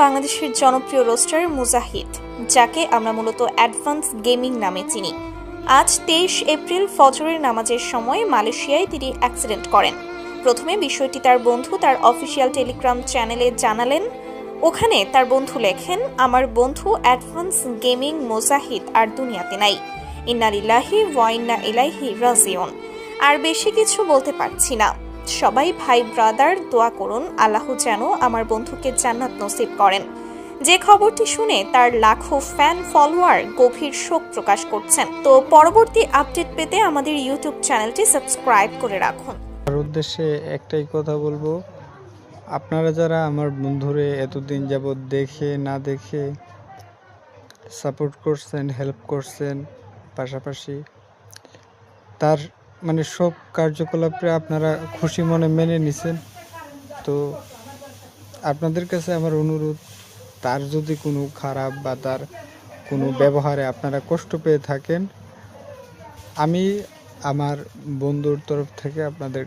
বাংলাদেশের জনপ্রিয় রোস্টার মুজাহিদ, যাকে আমরা মূলত অ্যাডভান্স গেমিং নামে চিনি। আজ 23 এপ্রিল ফজরের নামাজের সময় মালয়েশিয়ায় তিনি অ্যাক্সিডেন্ট করেন। প্রথমে বিষয়টি তার বন্ধু তার অফিসিয়াল টেলিগ্রাম চ্যানেলে জানালেন। ওখানে তার বন্ধু লেখেন, আমার বন্ধু অ্যাডভান্স গেমিং মুজাহিদ আর দুনিয়াতে নাই। ইন্না লিল্লাহি ওয়া ইন্না ইলাইহি রাজিউন। আর বেশি কিছু বলতে পারছি না। সবাই ভাই ব্রাদার দোয়া করুন, আল্লাহ যেন আমার বন্ধুকে জান্নাত নসিব করেন। যে খবরটি শুনে তার লাখো ফ্যান ফলোয়ার গভীর শোক প্রকাশ করছেন। তো পরবর্তী আপডেট পেতে আমাদের ইউটিউব চ্যানেলটি সাবস্ক্রাইব করে রাখুন। আমার উদ্দেশ্যে একটাই কথা বলবো, আপনারা যারা আমার বন্ধুরে এতদিন যাবৎ দেখে না দেখে সাপোর্ট করছেন, হেল্প করছেন, পাশাপাশি তার সব কার্যকলাপে আপনারা খুশি মনে মেনে নিছেন, তো আপনাদের কাছে আমার অনুরোধ, তার যদি কোনো খারাপ বা তার কোনো ব্যবহারে আপনারা কষ্ট পেয়ে থাকেন, আমি আমার বন্ধুর তরফ থেকে আপনাদের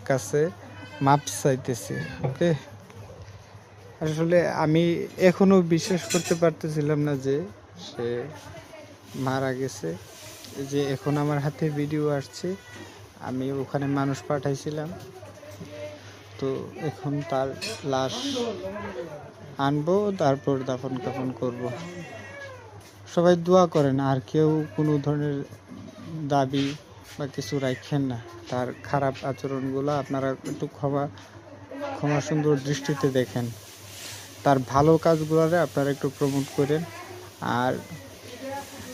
কাছে মাপ চাইতেছি। ওকে, আসলে আমি এখনো বিশ্বাস করতে পারতেছিলাম না যে সে মারা গেছে। যে এখন আমার হাতে ভিডিও আসছে, আমি ওখানে মানুষ পাঠাইছিলাম, তো এখন তার লাশ আনবো, তারপর দাফন কাফন করব। সবাই দোয়া করেন, আর কেউ কোনো ধরনের দাবি বা কিছু রাখেন না। তার খারাপ আচরণগুলো আপনারা একটু ক্ষমা সুন্দর দৃষ্টিতে দেখেন। তার ভালো কাজগুলোরে আপনারা একটু প্রমোট করেন। আর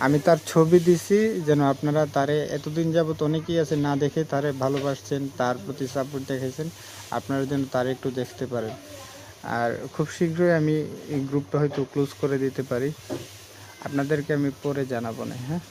আমি তার ছবি দিছি, যেন আপনারা তারে এতদিন যাবত অনেকেই আছে না দেখে তারে ভালোবাসছেন, তার প্রতি সাপোর্ট দেখেছেন, আপনারা যেন তারে একটু দেখতে পারেন। আর খুব শীঘ্রই আমি এই গ্রুপটা হয়তো ক্লোজ করে দিতে পারি, আপনাদেরকে আমি পরে জানাবো না। হ্যাঁ।